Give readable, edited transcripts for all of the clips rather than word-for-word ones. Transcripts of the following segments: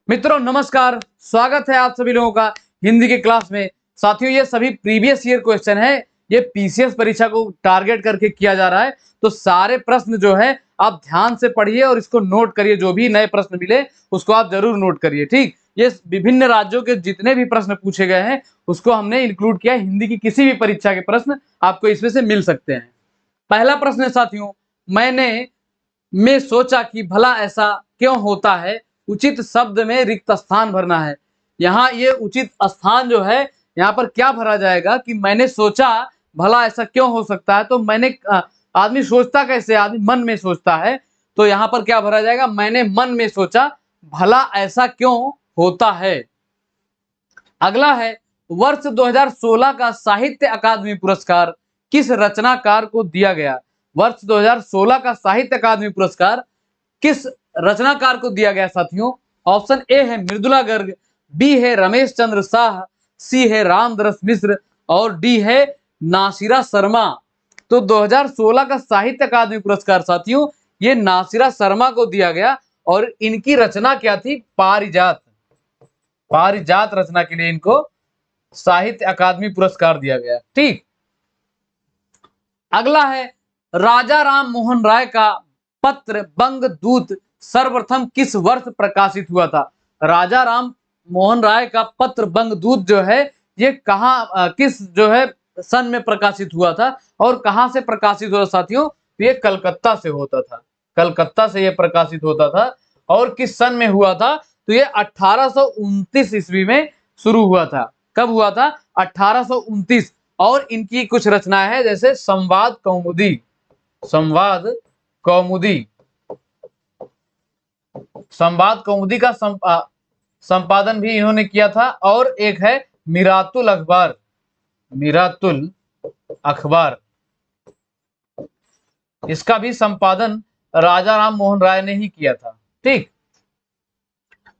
मित्रों नमस्कार, स्वागत है आप सभी लोगों का हिंदी के क्लास में। साथियों ये सभी प्रीवियस ईयर क्वेश्चन है, ये पीसीएस परीक्षा को टारगेट करके किया जा रहा है। तो सारे प्रश्न जो है आप ध्यान से पढ़िए और इसको नोट करिए। जो भी नए प्रश्न मिले उसको आप जरूर नोट करिए, ठीक। ये विभिन्न राज्यों के जितने भी प्रश्न पूछे गए हैं उसको हमने इंक्लूड किया। हिंदी की किसी भी परीक्षा के प्रश्न आपको इसमें से मिल सकते हैं। पहला प्रश्न है साथियों, मैं सोचा कि भला ऐसा क्यों होता है, उचित शब्द में रिक्त स्थान भरना है। यहाँ ये उचित स्थान जो है यहाँ पर क्या भरा जाएगा कि मैंने सोचा भला ऐसा क्यों हो सकता है। तो मैंने आदमी सोचता कैसे, आदमी मन में सोचता है, तो यहाँ पर क्या भरा जाएगा, मैंने मन में सोचा भला ऐसा क्यों होता है। अगला है, वर्ष 2016 का साहित्य अकादमी पुरस्कार किस रचनाकार को दिया गया। वर्ष 2016 का साहित्य अकादमी पुरस्कार किस रचनाकार को दिया गया साथियों। ऑप्शन ए है मृदुला गर्ग, बी है रमेश चंद्र शाह, सी है रामदरस मिश्र और डी है नासिरा शर्मा। तो 2016 का साहित्य अकादमी पुरस्कार साथियों ये नासिरा शर्मा को दिया गया और इनकी रचना क्या थी, पारिजात। पारिजात रचना के लिए इनको साहित्य अकादमी पुरस्कार दिया गया, ठीक। अगला है, राजा राम मोहन राय का पत्र बंगदूत सर्वप्रथम किस वर्ष प्रकाशित हुआ था। राजा राम मोहन राय का पत्र बंगदूत जो है ये किस जो है सन में प्रकाशित हुआ था और कहां से प्रकाशित हुआ साथियों। तो ये कलकत्ता से होता था, कलकत्ता से ये प्रकाशित होता था। और किस सन में हुआ था, तो ये 1829 ईस्वी में शुरू हुआ था। कब हुआ था, 1829। और इनकी कुछ रचनाएं हैं जैसे संवाद कौमुदी, संवाद कौमुदी, संवाद कौमुदी का संपादन भी इन्होंने किया था। और एक है मिरातुल अखबार, मिरातुल अखबार, इसका भी संपादन राजा राम मोहन राय ने ही किया था, ठीक।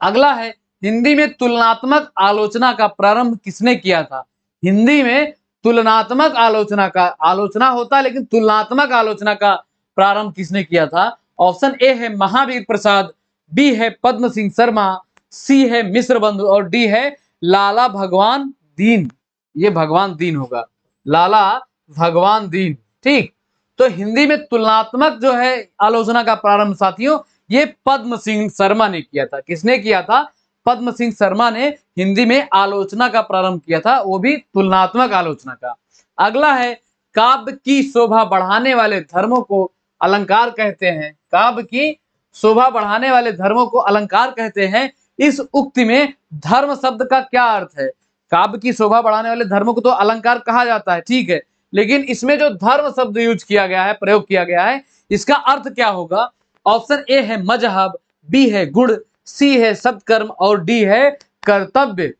अगला है, हिंदी में तुलनात्मक आलोचना का प्रारंभ किसने किया था। हिंदी में तुलनात्मक आलोचना होता है लेकिन तुलनात्मक आलोचना का प्रारंभ किसने किया था। ऑप्शन ए है महावीर प्रसाद, बी है पद्म सिंह शर्मा, सी है मिश्र बंधु और डी है लाला भगवान दीन। ये भगवान दीन होगा, लाला भगवान दीन, ठीक। तो हिंदी में तुलनात्मक जो है आलोचना का प्रारंभ साथियों ये पद्म सिंह शर्मा ने किया था। किसने किया था, पद्म सिंह शर्मा ने हिंदी में आलोचना का प्रारंभ किया था, वो भी तुलनात्मक आलोचना का। अगला है, काव्य की शोभा बढ़ाने वाले धर्मों को अलंकार कहते हैं। काव्य की शोभा बढ़ाने वाले धर्मों को अलंकार कहते हैं। इस उक्ति में धर्म शब्द का क्या अर्थ है। काव्य की शोभा बढ़ाने वाले धर्मों को तो अलंकार कहा जाता है, ठीक है, लेकिन इसमें जो धर्म शब्द यूज किया गया है, प्रयोग किया गया है, इसका अर्थ क्या होगा। ऑप्शन ए है मजहब, बी है गुण, सी है सत्कर्म और डी है कर्तव्य।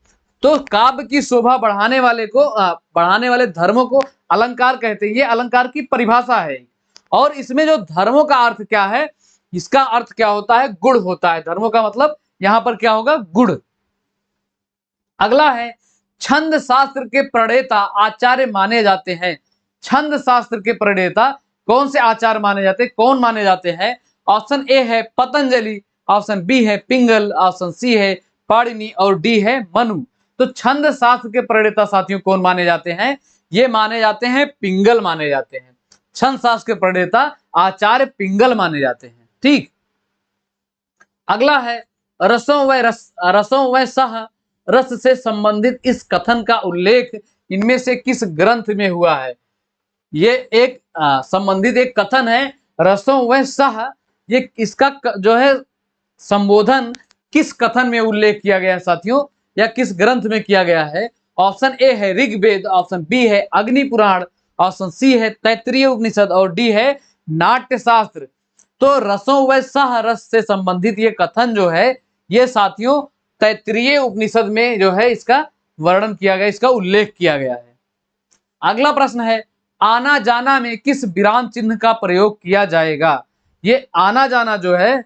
तो काव्य की शोभा बढ़ाने वाले धर्मों को अलंकार कहते हैं। ये अलंकार की परिभाषा है। और इसमें जो धर्मों का अर्थ क्या है, इसका अर्थ क्या होता है, गुण होता है। धर्मों का मतलब यहां पर क्या होगा, गुण। अगला है, छंद शास्त्र के प्रणेता आचार्य माने जाते हैं। छंद शास्त्र के प्रणेता कौन से आचार्य माने जाते हैं, कौन माने जाते हैं। ऑप्शन ए है पतंजलि, ऑप्शन बी है पिंगल, ऑप्शन सी है पाणिनि और डी है मनु। तो छंद शास्त्र के प्रणेता साथियों कौन माने जाते हैं, ये माने जाते हैं पिंगल माने जाते हैं। छंद शास्त्र के प्रणेता आचार्य पिंगल माने जाते हैं, ठीक। अगला है, रसों व सह रस से संबंधित इस कथन का उल्लेख इनमें से किस ग्रंथ में हुआ है। ये एक संबंधित एक कथन है, रसों व सह, ये इसका जो है संबोधन किस कथन में उल्लेख किया गया है साथियों, या किस ग्रंथ में किया गया है। ऑप्शन ए है ऋग्वेद, ऑप्शन बी है अग्नि पुराण, ऑप्शन सी है तैत्तिरीय उपनिषद और डी है नाट्य शास्त्र। तो रसों व सह रस से संबंधित ये कथन जो है ये साथियों तैत्तिरीय उपनिषद में जो है इसका वर्णन किया गया, इसका उल्लेख किया गया है। अगला प्रश्न है, आना जाना में किस विराम चिन्ह का प्रयोग किया जाएगा। ये आना जाना जो है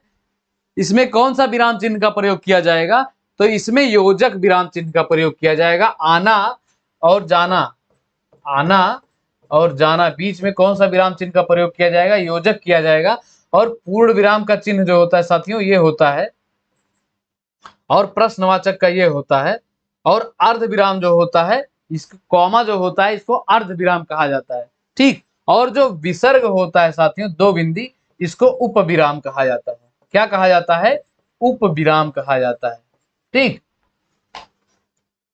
इसमें कौन सा विराम चिन्ह का प्रयोग किया जाएगा, तो इसमें योजक विराम चिन्ह का प्रयोग किया जाएगा। आना और जाना, आना और जाना बीच में कौन सा विराम चिन्ह का प्रयोग किया जाएगा, योजक किया जाएगा। और पूर्ण विराम का चिन्ह जो होता है साथियों ये होता है और प्रश्नवाचक का ये होता है, और अर्ध विराम जो होता है, इसको कॉमा जो होता है इसको अर्ध विराम कहा जाता है। ठीक, और जो विसर्ग होता है साथियों, दो बिंदी, इसको उपविराम कहा जाता है। क्या कहा जाता है? उपविराम कहा जाता है। ठीक,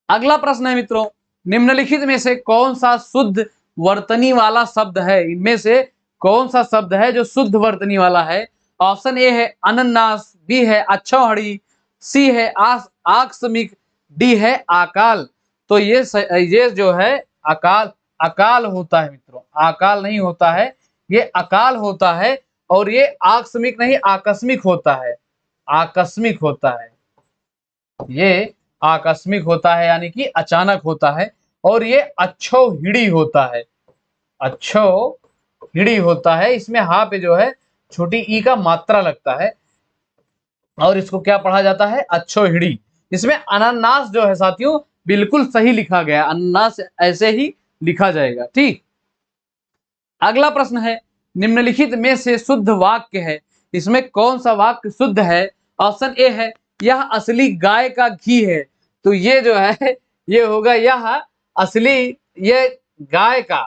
अगला प्रश्न है मित्रों, निम्नलिखित में से कौन सा शुद्ध वर्तनी वाला शब्द है? इनमें से कौन सा शब्द है जो शुद्ध वर्तनी वाला है? ऑप्शन ए है अनन्नास, बी है अक्षौहिणी, सी है आकस्मिक, डी है अकाल। तो ये जो है अकाल, अकाल होता है मित्रों, अकाल नहीं होता है, ये अकाल होता है। और ये आकस्मिक नहीं आकस्मिक होता है, आकस्मिक होता है, ये आकस्मिक होता है यानी कि अचानक होता है। और ये अक्षौहिणी होता है, अक्षौहिणी होता है। इसमें हा पे जो है छोटी ई का मात्रा लगता है और इसको क्या पढ़ा जाता है? अक्षौहिणी। इसमें अनन्नास जो है साथियों बिल्कुल सही लिखा गया, अनन्नास ऐसे ही लिखा जाएगा। ठीक, अगला प्रश्न है, निम्नलिखित में से शुद्ध वाक्य है, इसमें कौन सा वाक्य शुद्ध है? ऑप्शन ए है यह असली गाय का घी है। तो ये जो है ये होगा यह असली, ये गाय का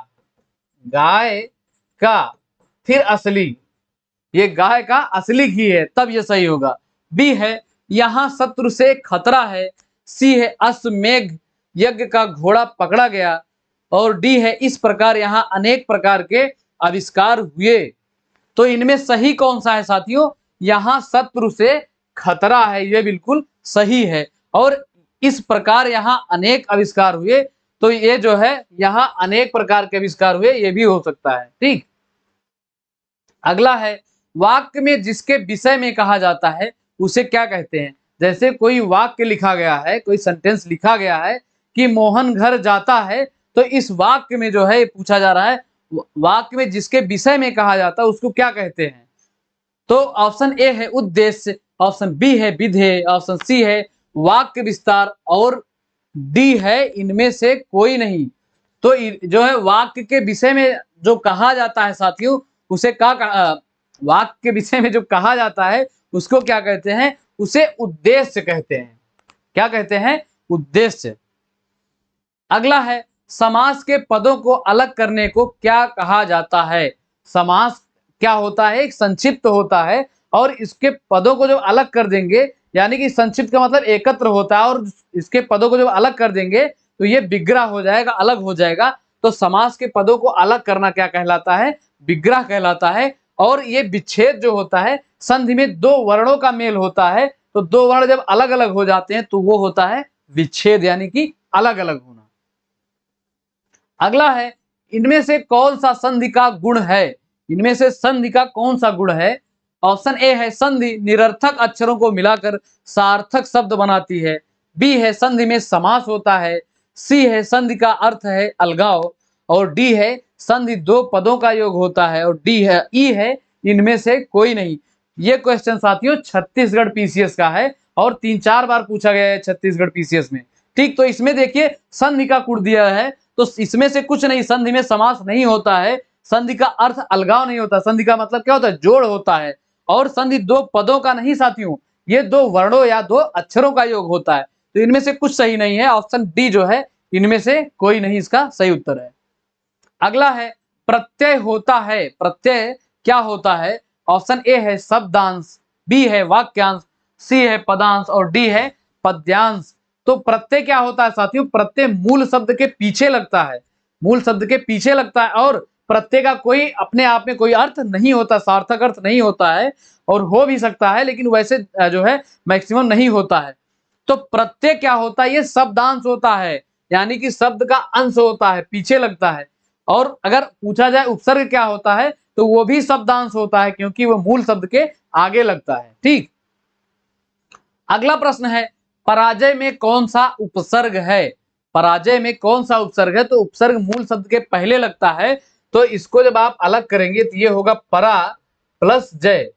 फिर असली, ये गाय का असली घी है, तब ये सही होगा। बी है यहां शत्रु से खतरा है। सी है अश्वमेघ यज्ञ का घोड़ा पकड़ा गया। और डी है इस प्रकार यहाँ अनेक प्रकार के आविष्कार हुए। तो इनमें सही कौन सा है साथियों? यहाँ शत्रु से खतरा है, ये बिल्कुल सही है। और इस प्रकार यहाँ अनेक आविष्कार हुए, तो ये जो है यहाँ अनेक प्रकार के आविष्कार हुए, ये भी हो सकता है। ठीक, अगला है, वाक्य में जिसके विषय में कहा जाता है उसे क्या कहते हैं? जैसे कोई वाक्य लिखा गया है, कोई सेंटेंस लिखा गया है कि मोहन घर जाता है, तो इस वाक्य में जो है पूछा जा रहा है वाक्य में जिसके विषय में कहा जाता है उसको क्या कहते हैं? तो ऑप्शन ए है उद्देश्य, ऑप्शन बी है विधेय, ऑप्शन सी है वाक्य विस्तार, और डी है इनमें से कोई नहीं। तो जो है वाक्य के विषय में जो कहा जाता है साथियों उसे वाक्य के विषय में जो कहा जाता है उसको क्या कहते हैं? उसे उद्देश्य कहते हैं। क्या कहते हैं? उद्देश्य। अगला है, समास के पदों को अलग करने को क्या कहा जाता है? समास क्या होता है? एक संक्षिप्त होता है, और इसके पदों को जब अलग कर देंगे, यानी कि संक्षिप्त का मतलब एकत्र होता है, और इसके पदों को जब अलग कर देंगे तो ये विग्रह हो जाएगा, अलग हो जाएगा। तो समास के पदों को अलग करना क्या कहलाता है? विग्रह कहलाता है। और ये विच्छेद जो होता है, संधि में दो वर्णों का मेल होता है, तो दो वर्ण जब अलग अलग हो जाते हैं तो वो होता है विच्छेद, यानी कि अलग अलग होना। अगला है, इनमें से कौन सा संधि का गुण है? इनमें से संधि का कौन सा गुण है? ऑप्शन ए है संधि निरर्थक अक्षरों को मिलाकर सार्थक शब्द बनाती है। बी है संधि में समास होता है। सी है संधि का अर्थ है अलगाव। और डी है संधि दो पदों का योग होता है। और डी है ई है इनमें से कोई नहीं। ये क्वेश्चन साथियों छत्तीसगढ़ पीसीएस का है और 3-4 बार पूछा गया है छत्तीसगढ़ पीसीएस में। ठीक, तो इसमें देखिए संधि का गुण दिया है, तो इसमें से कुछ नहीं, संधि में समास नहीं होता है, संधि का अर्थ अलगाव नहीं होता, संधि का मतलब क्या होता है? जोड़ होता है। और संधि दो पदों का नहीं साथियों, ये दो वर्णों या दो अक्षरों का योग होता है। तो इनमें से कुछ सही नहीं है, ऑप्शन डी जो है इनमें से कोई नहीं इसका सही उत्तर है। अगला है, प्रत्यय होता है, प्रत्यय क्या होता है? ऑप्शन ए है शब्दांश, बी है वाक्यांश, सी है पदांश और डी है पद्यांश। तो प्रत्यय क्या होता है साथियों? प्रत्यय मूल शब्द के पीछे लगता है, मूल शब्द के पीछे लगता है, और प्रत्यय का कोई अपने आप में कोई अर्थ नहीं होता, सार्थक अर्थ नहीं होता है, और हो भी सकता है लेकिन वैसे जो है मैक्सिमम नहीं होता है। तो प्रत्यय क्या होता है? ये शब्दांश होता है, यानी कि शब्द का अंश होता है, पीछे लगता है। और अगर पूछा जाए उपसर्ग क्या होता है, तो वो भी शब्दांश होता है, क्योंकि वो मूल शब्द के आगे लगता है। ठीक, अगला प्रश्न है, पराजय में कौन सा उपसर्ग है? पराजय में कौन सा उपसर्ग है? तो उपसर्ग मूल शब्द के पहले लगता है, तो इसको जब आप अलग करेंगे तो ये होगा परा प्लस जय।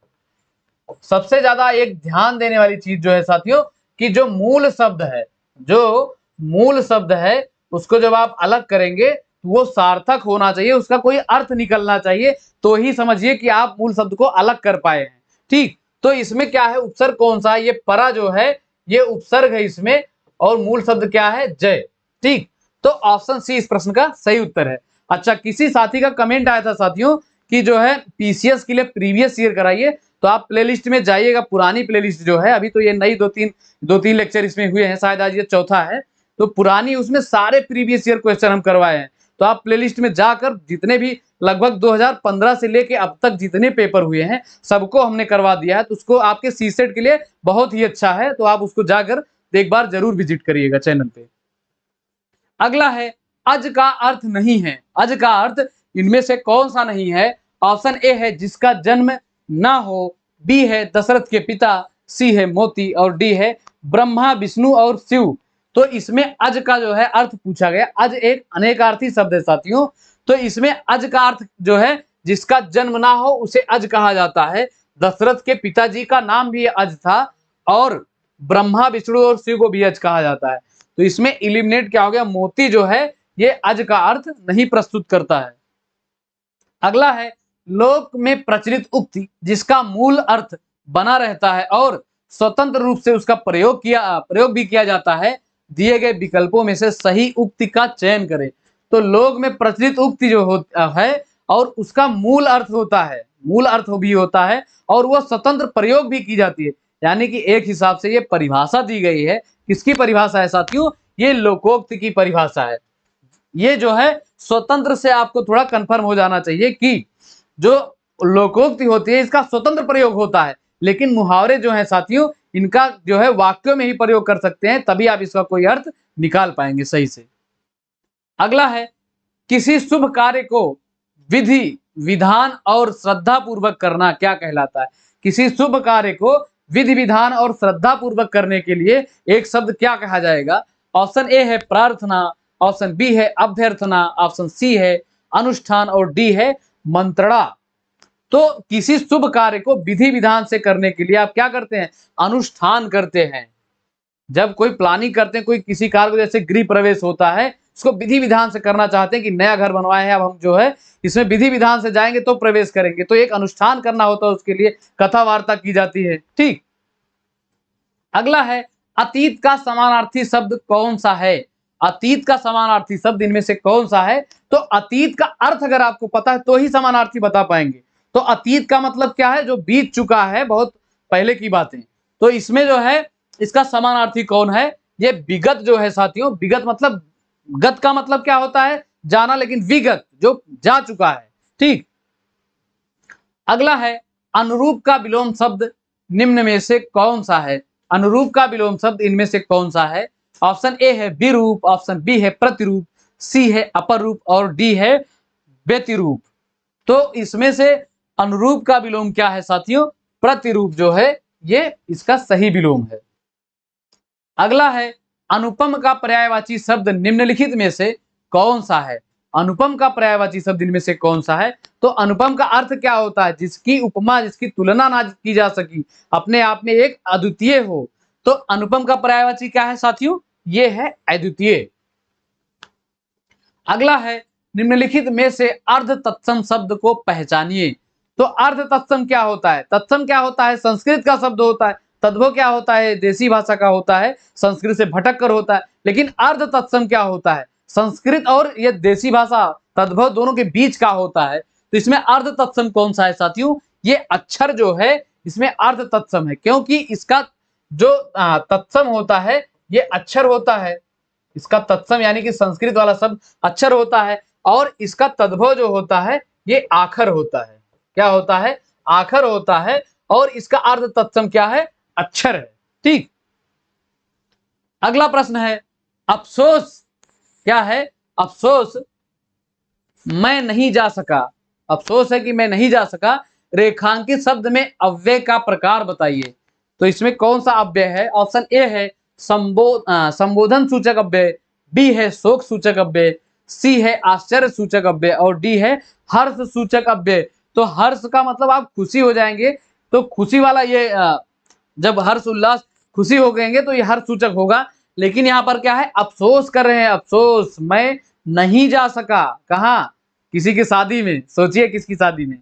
सबसे ज्यादा एक ध्यान देने वाली चीज जो है साथियों, कि जो मूल शब्द है, जो मूल शब्द है उसको जब आप अलग करेंगे तो वो सार्थक होना चाहिए, उसका कोई अर्थ निकलना चाहिए, तो ही समझिए कि आप मूल शब्द को अलग कर पाए हैं। ठीक, तो इसमें क्या है, उपसर्ग कौन सा है? ये परा जो है ये उपसर्ग है इसमें, और मूल शब्द क्या है, जय। ठीक, तो ऑप्शन सी इस प्रश्न का सही उत्तर है। अच्छा, किसी साथी का कमेंट आया था साथियों कि जो है पीसीएस के लिए प्रीवियस ईयर कराइए, तो आप प्लेलिस्ट में जाइएगा, पुरानी प्लेलिस्ट जो है, अभी तो ये नई दो तीन लेक्चर इसमें हुए हैं, शायद आज ये चौथा है, तो पुरानी उसमें सारे प्रीवियस ईयर क्वेश्चन हम करवाए हैं। तो आप प्लेलिस्ट में जाकर जितने भी लगभग 2015 से लेके अब तक जितने पेपर हुए हैं सबको हमने करवा दिया है, तो उसको आपके सीसेट के लिए बहुत ही अच्छा है, तो आप उसको जाकर एक बार जरूर विजिट करिएगा चैनल पे। अगला है अज का अर्थ नहीं है। अज का अर्थ इनमें से कौन सा नहीं है? ऑप्शन ए है जिसका जन्म ना हो, बी है दशरथ के पिता, सी है मोती, और डी है ब्रह्मा विष्णु और शिव। तो इसमें अज का जो है अर्थ पूछा गया। अज एक अनेकार्थी शब्द है साथियों, तो इसमें अज का अर्थ जो है जिसका जन्म ना हो उसे अज कहा जाता है। दशरथ के पिताजी का नाम भी अज था, और ब्रह्मा विष्णु और शिव को भी अज कहा जाता है। तो इसमें इलिमिनेट क्या हो गया, मोती जो है ये अज का अर्थ नहीं प्रस्तुत करता है। अगला है लोक में प्रचलित उक्ति जिसका मूल अर्थ बना रहता है और स्वतंत्र रूप से उसका प्रयोग भी किया जाता है, दिए गए विकल्पों में से सही उक्ति का चयन करें। तो लोक में प्रचलित उक्ति जो है और उसका मूल अर्थ होता है, मूल अर्थ भी होता है, और वह स्वतंत्र प्रयोग भी की जाती है। यानी कि एक हिसाब से ये परिभाषा दी गई है। किसकी परिभाषा है साथियों? ये लोकोक्ति की परिभाषा है। ये जो है स्वतंत्र से आपको थोड़ा कंफर्म हो जाना चाहिए कि जो लोकोक्ति होती है इसका स्वतंत्र प्रयोग होता है, लेकिन मुहावरे जो है साथियों इनका जो है वाक्यों में ही प्रयोग कर सकते हैं, तभी आप इसका कोई अर्थ निकाल पाएंगे सही से। अगला है किसी शुभ कार्य को विधि विधान और श्रद्धा पूर्वक करना क्या कहलाता है? किसी शुभ कार्य को विधि विधान और श्रद्धा पूर्वक करने के लिए एक शब्द क्या कहा जाएगा? ऑप्शन ए है प्रार्थना, ऑप्शन बी है अभ्यर्थना, ऑप्शन सी है अनुष्ठान, और डी है मंत्रणा। तो किसी शुभ कार्य को विधि विधान से करने के लिए आप क्या करते हैं? अनुष्ठान करते हैं। जब कोई प्लानिंग करते हैं, कोई किसी कार्य को, जैसे गृह प्रवेश होता है, उसको विधि विधान से करना चाहते हैं कि नया घर बनवाए हैं, अब हम जो है इसमें विधि विधान से जाएंगे तो प्रवेश करेंगे, तो एक अनुष्ठान करना होता है, उसके लिए कथा वार्ता की जाती है। ठीक, अगला है अतीत का समानार्थी शब्द कौन सा है? अतीत का समानार्थी शब्द इनमें से कौन सा है? तो अतीत का अर्थ अगर आपको पता है तो ही समानार्थी बता पाएंगे। तो अतीत का मतलब क्या है? जो बीत चुका है, बहुत पहले की बातें। तो इसमें जो है इसका समानार्थी कौन है? ये विगत जो है साथियों, विगत मतलब गत का मतलब क्या होता है? जाना, लेकिन विगत जो जा चुका है। ठीक, अगला है अनुरूप का विलोम शब्द निम्न में से कौन सा है? अनुरूप का विलोम शब्द इनमें से कौन सा है? ऑप्शन ए है विरूप, ऑप्शन बी है प्रतिरूप, सी है अपर रूप, और डी है व्यतिरूप। तो इसमें से अनुरूप का विलोम क्या है साथियों? प्रतिरूप जो है ये इसका सही विलोम है। अगला है अनुपम का पर्यायवाची शब्द निम्नलिखित में से कौन सा है? अनुपम का पर्यायवाची शब्द इनमें से कौन सा है? तो अनुपम का अर्थ क्या होता है? जिसकी उपमा, जिसकी तुलना ना की जा सकी, अपने आप में एक अद्वितीय हो। तो अनुपम का पर्यायवाची क्या है साथियों? ये है अद्वितीय। अगला है निम्नलिखित में से अर्ध तत्सम शब्द को पहचानिए। तो अर्ध तत्सम क्या होता है? तत्सम क्या होता है? संस्कृत का शब्द होता है। तद्भव क्या होता है? देसी भाषा का होता है, संस्कृत से भटक कर होता है। लेकिन अर्ध तत्सम क्या होता है? संस्कृत और ये देसी भाषा तद्भव दोनों के बीच का होता है। तो इसमें अर्ध तत्सम कौन सा है साथियों? ये अक्षर जो है इसमें अर्ध तत्सम है, क्योंकि इसका जो तत्सम होता है ये अक्षर होता है। इसका तत्सम यानी कि संस्कृत वाला शब्द अक्षर होता है, और इसका तद्भव जो होता है ये आखर होता है। क्या होता है? आखर होता है, और इसका अर्ध तत्सम क्या है? अक्षर है। ठीक, अगला प्रश्न है अफसोस क्या है? अफसोस मैं नहीं जा सका। अफसोस है कि मैं नहीं जा सका। रेखांकित शब्द में अव्यय का प्रकार बताइए। तो इसमें कौन सा अव्यय है? ऑप्शन ए है संबोधन सूचक अव्यय, बी है शोक सूचक अव्यय, सी है आश्चर्य सूचक अव्यय, और डी है हर्ष सूचक अव्यय। तो हर्ष का मतलब आप खुशी हो जाएंगे, तो खुशी वाला ये जब हर्ष उल्लास खुशी हो गएंगे तो ये हर्ष सूचक होगा। लेकिन यहाँ पर क्या है? अफसोस कर रहे हैं, अफसोस मैं नहीं जा सका। कहाँ? किसी की शादी में। सोचिए किसकी शादी में।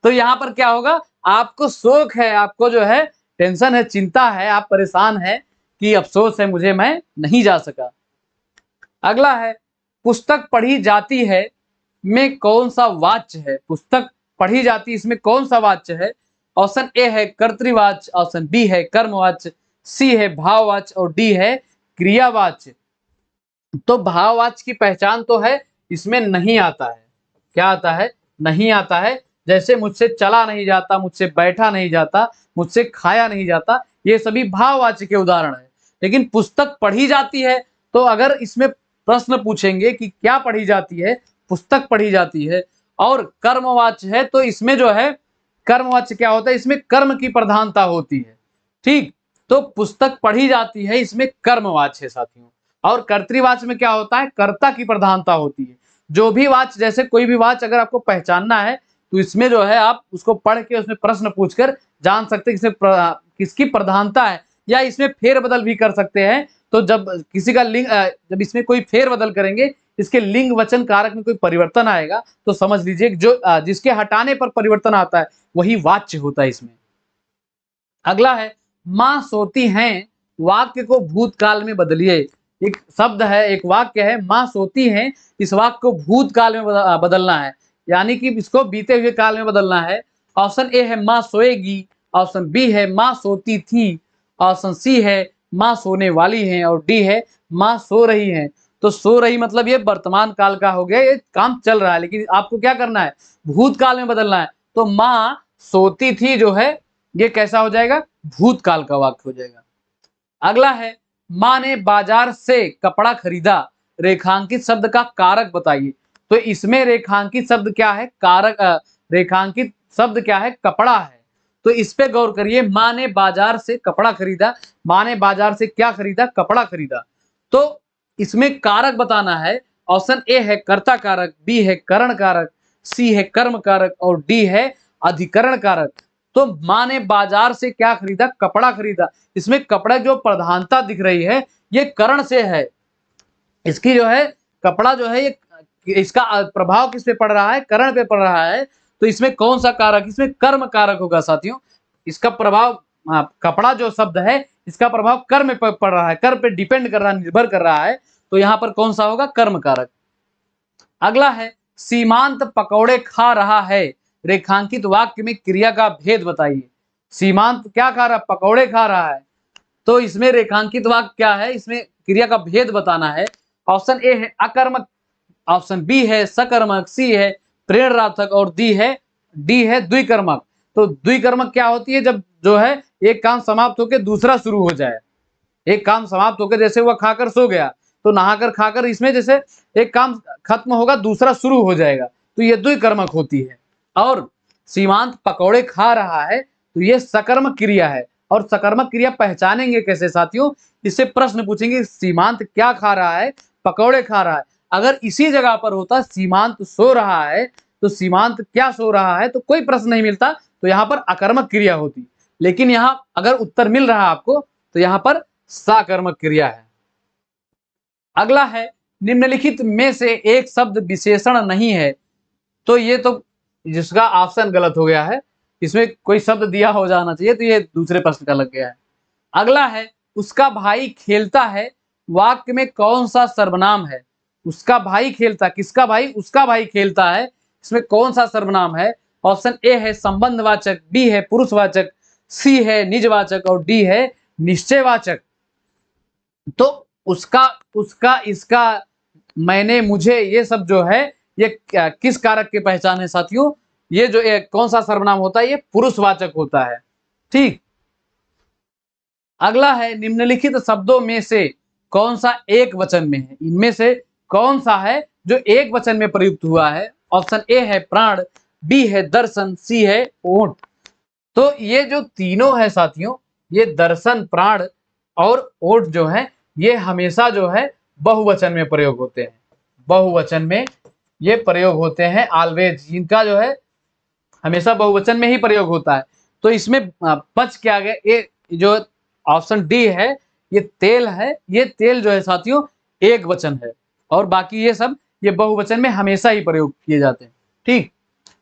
तो यहाँ पर क्या होगा? आपको शोक है, आपको जो है टेंशन है, चिंता है, आप परेशान है, कि अफसोस है मुझे, मैं नहीं जा सका। अगला है पुस्तक पढ़ी जाती है में कौन सा वाच्य है? पुस्तक पढ़ी जाती है इसमें कौन सा वाच्य है? ऑप्शन ए है कर्तृवाच्य, ऑप्शन बी है कर्मवाच्य, सी है भाववाच्य और डी है क्रियावाच्य। तो भाववाच्य की पहचान तो है, इसमें नहीं आता है। क्या आता है? नहीं आता है। जैसे मुझसे चला नहीं जाता, मुझसे बैठा नहीं जाता, मुझसे खाया नहीं जाता, ये सभी भाववाच्य के उदाहरण है। लेकिन पुस्तक पढ़ी जाती है, तो अगर इसमें प्रश्न पूछेंगे कि क्या पढ़ी जाती है, पुस्तक पढ़ी जाती है, और कर्मवाच्य है, तो इसमें जो है कर्मवाच्य क्या होता है, इसमें कर्म की प्रधानता होती है। ठीक, तो पुस्तक पढ़ी जाती है इसमें कर्मवाच्य है साथियों। और कर्तृवाच्य में क्या होता है? कर्ता की प्रधानता होती है। जो भी वाच्य, जैसे कोई भी वाच्य अगर आपको पहचानना है तो इसमें जो है आप उसको पढ़ के उसमें प्रश्न पूछकर जान सकते हैं किसकी प्रधानता है, या इसमें फेरबदल भी कर सकते हैं। तो जब किसी का लिंग जब इसमें कोई फेरबदल करेंगे, इसके लिंग वचन कारक में कोई परिवर्तन आएगा, तो समझ लीजिए जो जिसके हटाने पर परिवर्तन आता है वही वाच्य होता है इसमें। अगला है माँ सोती हैं, वाक्य को भूतकाल में बदलिए। एक शब्द है, एक वाक्य है, माँ सोती हैं, इस वाक्य को भूतकाल में बदलना है, यानी कि इसको बीते हुए काल में बदलना है। ऑप्शन ए है माँ सोएगी, ऑप्शन बी है माँ सोती थी, ऑप्शन सी है माँ सोने वाली है और डी है माँ सो रही है। तो सो रही मतलब ये वर्तमान काल का हो गया, ये काम चल रहा है, लेकिन आपको क्या करना है? भूतकाल में बदलना है। तो माँ सोती थी जो है ये कैसा हो जाएगा? भूतकाल का वाक्य हो जाएगा। अगला है माँ ने बाजार से कपड़ा खरीदा, रेखांकित शब्द का कारक बताइए। तो इसमें रेखांकित शब्द क्या है? कारक रेखांकित शब्द क्या है? कपड़ा है। तो इस पे गौर करिए, माँ ने बाजार से कपड़ा खरीदा, माँ ने बाजार से क्या खरीदा? कपड़ा खरीदा। तो इसमें कारक बताना है। ऑप्शन ए है कर्ता कारक, बी है करण कारक, सी है कर्म कारक और डी है अधिकरण कारक। तो माँ ने बाजार से क्या खरीदा? कपड़ा खरीदा। इसमें कपड़ा जो प्रधानता दिख रही है ये करण से है। इसकी जो है कपड़ा जो है ये इसका प्रभाव किस पे पड़ रहा है? करण पे पड़ रहा है। तो इसमें कौन सा कारक? इसमें कर्म कारक होगा साथियों। इसका प्रभाव कपड़ा जो शब्द है इसका प्रभाव कर्म पे पड़ रहा है, कर्म पे डिपेंड कर रहा है, निर्भर कर रहा है। तो यहाँ पर कौन सा होगा? कर्म कारक। अगला है सीमांत पकौड़े खा रहा है, रेखांकित वाक्य में क्रिया का भेद बताइए। सीमांत क्या खा रहा है? पकौड़े खा रहा है। तो इसमें रेखांकित वाक्य क्या है? इसमें क्रिया का भेद बताना है। ऑप्शन ए है अकर्मक, ऑप्शन बी है सकर्मक, सी है प्रेरणार्थक और डी है द्विकर्मक। तो द्विकर्मक क्या होती है? जब जो है एक काम समाप्त होकर दूसरा शुरू हो जाए। एक काम समाप्त होकर, जैसे वह खाकर सो गया तो नहाकर खाकर, इसमें जैसे एक काम खत्म होगा दूसरा शुरू हो जाएगा, तो ये द्विकर्मक होती है। और सीमांत पकौड़े खा रहा है तो ये सकर्मक क्रिया है। और सकर्मक क्रिया पहचानेंगे कैसे साथियों? इससे प्रश्न पूछेंगे सीमांत क्या खा रहा है? पकौड़े खा रहा है। अगर इसी जगह पर होता सीमांत सो रहा है, तो सीमांत क्या सो रहा है, तो कोई प्रश्न नहीं मिलता, तो यहाँ पर अकर्मक क्रिया होती। लेकिन यहाँ अगर उत्तर मिल रहा है आपको तो यहाँ पर सकर्मक क्रिया है। अगला है निम्नलिखित में से एक शब्द विशेषण नहीं है। तो ये तो जिसका ऑप्शन गलत हो गया है, इसमें कोई शब्द दिया हो जाना चाहिए, तो ये दूसरे प्रश्न का लग गया है। अगला है उसका भाई खेलता है, वाक्य में कौन सा सर्वनाम है? उसका भाई खेलता, किसका भाई? उसका भाई खेलता है, इसमें कौन सा सर्वनाम है? ऑप्शन ए है संबंधवाचक, बी है पुरुषवाचक, सी है निजवाचक और डी है निश्चयवाचक। तो उसका, उसका, इसका, मैंने, मुझे, ये सब जो है ये किस कारक की पहचान है साथियों? ये जो कौन सा सर्वनाम होता है? ये पुरुषवाचक होता है। ठीक। अगला है निम्नलिखित शब्दों में से कौन सा एक वचन में है? इनमें से कौन सा है जो एक वचन में प्रयुक्त हुआ है? ऑप्शन ए है प्राण, बी है दर्शन, सी है ओट। तो ये जो तीनों है साथियों, ये दर्शन, प्राण और ओट जो है, ये हमेशा जो है बहुवचन में प्रयोग होते हैं। बहुवचन में ये प्रयोग होते हैं ऑलवेज, इनका जो है हमेशा बहुवचन में ही प्रयोग होता है। तो इसमें बच क्या गया? ये जो ऑप्शन डी है ये तेल है। ये तेल जो है साथियों एक वचन है, और बाकी ये सब ये बहुवचन में हमेशा ही प्रयोग किए जाते हैं। ठीक।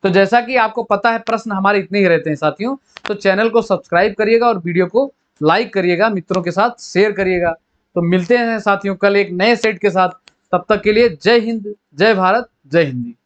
तो जैसा कि आपको पता है प्रश्न हमारे इतने ही रहते हैं साथियों, तो चैनल को सब्सक्राइब करिएगा और वीडियो को लाइक करिएगा, मित्रों के साथ शेयर करिएगा। तो मिलते हैं साथियों कल एक नए सेट के साथ। तब तक के लिए जय हिंद, जय भारत, जय हिंदी।